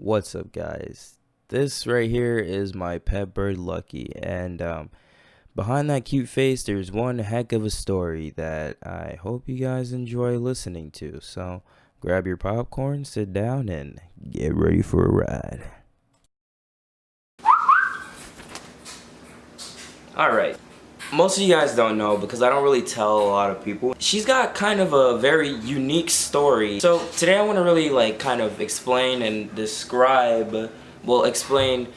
What's up, guys? This right here is my pet bird Lucky, and behind that cute face, there's one heck of a story that I hope you guys enjoy listening to. So grab your popcorn, sit down, and get ready for a ride. Alright, most of you guys don't know because I don't really tell a lot of people. She's got kind of a very unique story. So today I want to really kind of explain and describe, explain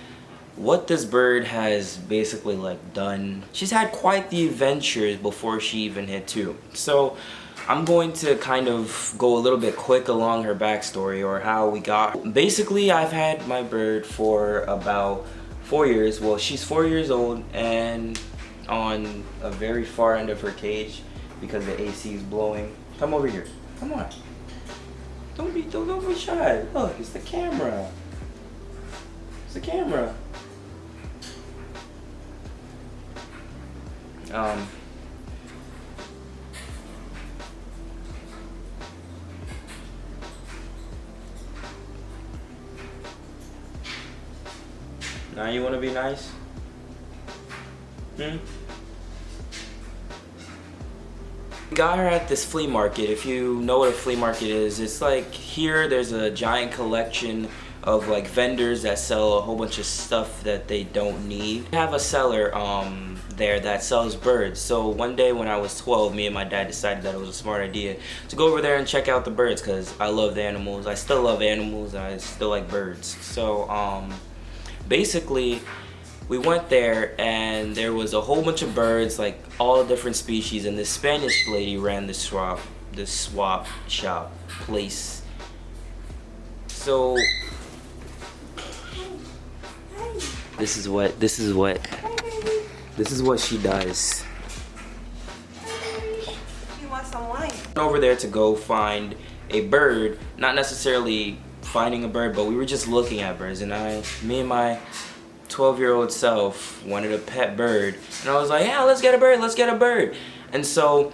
what this bird has basically done. She's had quite the adventures before she even hit two. So I'm going to kind of go a little bit quick along her backstory or how we got. Basically, I've had my bird for about 4 years. Well, she's 4 years old and on a very far end of her cage because the AC is blowing. Come over here. Come on. Don't be shy. Look, it's the camera. It's the camera. Now you want to be nice? Got her at this flea market. If you know what a flea market is, it's like here there's a giant collection of vendors that sell a whole bunch of stuff that they don't need. We have a seller there that sells birds. So one day when I was 12, me and my dad decided that it was a smart idea to go over there and check out the birds because I love the animals. I still love animals and I still like birds. So basically we went there and there was a whole bunch of birds, like all different species, and this Spanish lady ran this swap shop place. So this is what she does. You want some wine? Over there to go find a bird, not necessarily finding a bird, but we were just looking at birds, and me and my 12-year-old self wanted a pet bird, and I was like, yeah, let's get a bird. And so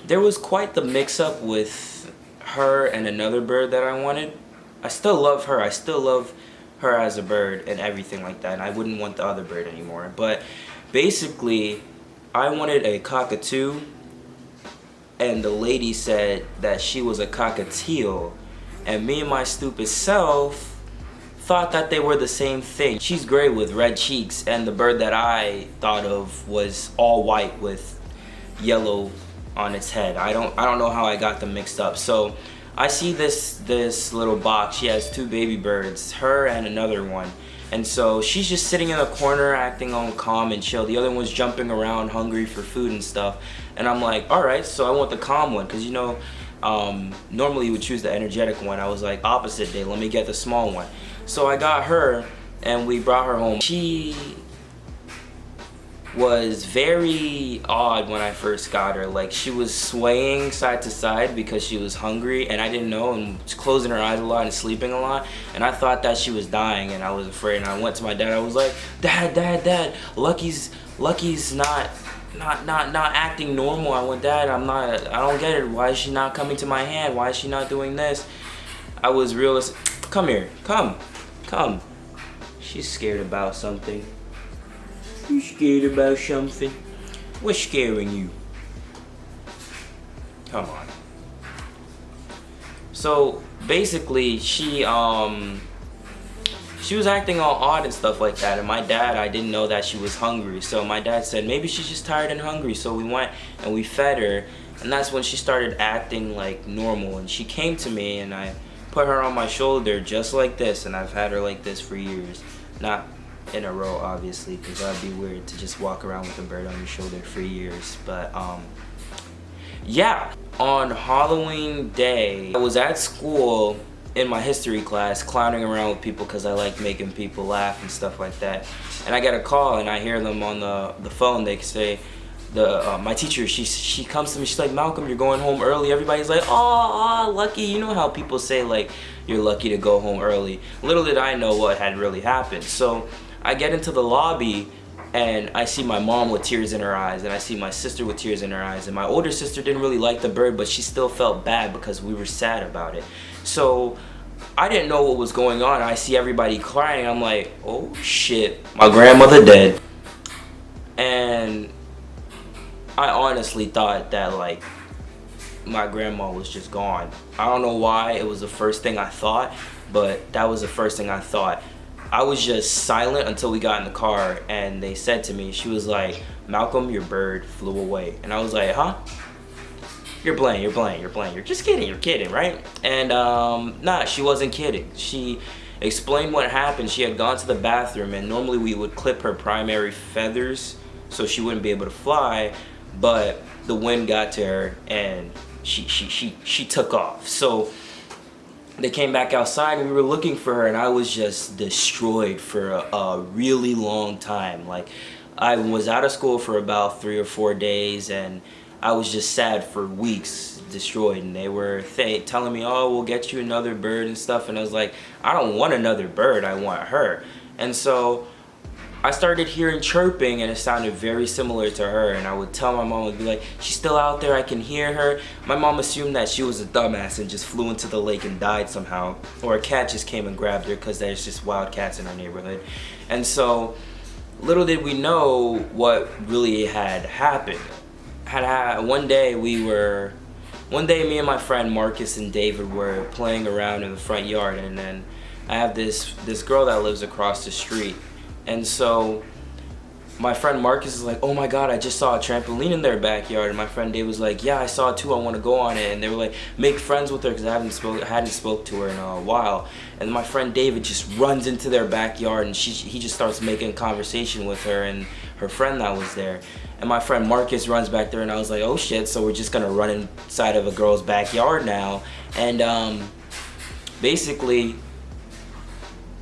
there was quite the mix-up with her and another bird that I wanted. I still love her as a bird and everything like that, and I wouldn't want the other bird anymore. But basically I wanted a cockatoo, and the lady said that she was a cockatiel, and me and my stupid self thought that they were the same thing. She's gray with red cheeks, and the bird that I thought of was all white with yellow on its head. I don't know how I got them mixed up. So I see this little box. She has two baby birds, her and another one. And so she's just sitting in a corner acting all calm and chill. The other one's jumping around hungry for food and stuff. And I'm like, all right, so I want the calm one, because normally you would choose the energetic one. I was like, opposite day, let me get the small one. So I got her and we brought her home. She was very odd when I first got her. Like, she was swaying side to side because she was hungry, and I didn't know, and closing her eyes a lot and sleeping a lot, and I thought that she was dying, and I was afraid. And I went to my dad. I was like, Dad, Lucky's not acting normal. I went, Dad, I don't get it. Why is she not coming to my hand? Why is she not doing this? I was realistic. Come here, come. She's scared about something. You scared about something? What's scaring you? Come on. So basically she was acting all odd and stuff like that, and my dad, I didn't know that she was hungry. So my dad said maybe she's just tired and hungry. So we went and we fed her, and that's when she started acting like normal, and she came to me and I put her on my shoulder just like this, and I've had her like this for years. Not in a row, obviously, because that'd be weird to just walk around with a bird on your shoulder for years. But yeah, on Halloween day, I was at school in my history class clowning around with people because I like making people laugh and stuff like that. And I get a call and I hear them on the phone. They say, my teacher, she comes to me, she's like, Malcolm, you're going home early. Everybody's like, oh, lucky. You know how people say you're lucky to go home early. Little did I know what had really happened. So I get into the lobby and I see my mom with tears in her eyes, and I see my sister with tears in her eyes, and my older sister didn't really like the bird, but she still felt bad because we were sad about it. So I didn't know what was going on. I see everybody crying. I'm like, oh shit, my grandmother dead. And I honestly thought that like my grandma was just gone. I don't know why. It was the first thing I thought, but that was the first thing I thought. I was just silent until we got in the car, and they said to me, she was like, Malcolm, your bird flew away. And I was like, huh? You're playing, you're just kidding, you're kidding, right? And nah, she wasn't kidding. She explained what happened. She had gone to the bathroom, and normally we would clip her primary feathers so she wouldn't be able to fly, but the wind got to her and she took off. So they came back outside and we were looking for her, and I was just destroyed for a really long time. Like, I was out of school for about 3 or 4 days, and I was just sad for weeks, destroyed. And they were telling me, oh, we'll get you another bird and stuff, and I was like, I don't want another bird, I want her. And so I started hearing chirping, and it sounded very similar to her, and I would tell my mom, would be like, she's still out there, I can hear her. My mom assumed that she was a dumbass and just flew into the lake and died somehow, or a cat just came and grabbed her, because there's just wild cats in our neighborhood. And so little did we know what really had happened. One day me and my friend Marcus and David were playing around in the front yard, and then I have this girl that lives across the street. And so my friend Marcus is like, oh my god, I just saw a trampoline in their backyard. And my friend Dave was like, yeah, I saw it too, I want to go on it. And they were like, make friends with her, because I hadn't spoke to her in a while. And my friend David just runs into their backyard, and he just starts making conversation with her and her friend that was there. And my friend Marcus runs back there, and I was like, oh shit, so we're just gonna run inside of a girl's backyard now. And basically,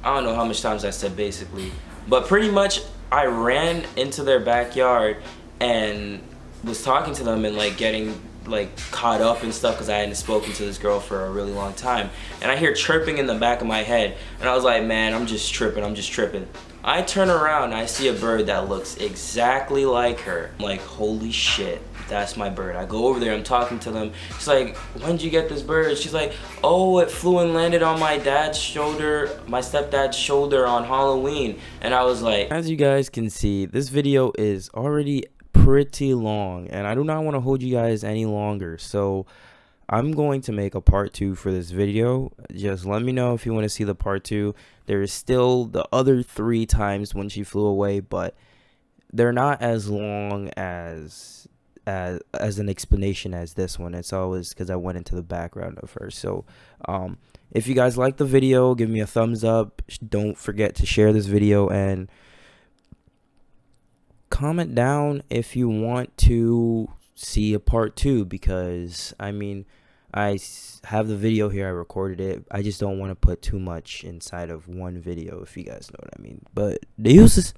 I don't know how much times I said basically, but pretty much I ran into their backyard and was talking to them and like getting like caught up and stuff, because I hadn't spoken to this girl for a really long time. And I hear chirping in the back of my head, and I was like, man, I'm just tripping. I turn around and I see a bird that looks exactly like her. I'm like, holy shit, that's my bird. I go over there, I'm talking to them. She's like, when did you get this bird? She's like, oh, it flew and landed on my stepdad's shoulder on Halloween. And I was like, as you guys can see, this video is already pretty long, and I do not want to hold you guys any longer. So I'm going to make a part 2 for this video. Just let me know if you want to see the part 2. There is still the other 3 times when she flew away, but they're not as long as an explanation as this one. It's always because I went into the background of her. So if you guys like the video, give me a thumbs up. Don't forget to share this video, and comment down if you want to see a part 2, because I mean, I have the video here, I recorded it. I just don't want to put too much inside of one video, if you guys know what I mean. But the uses.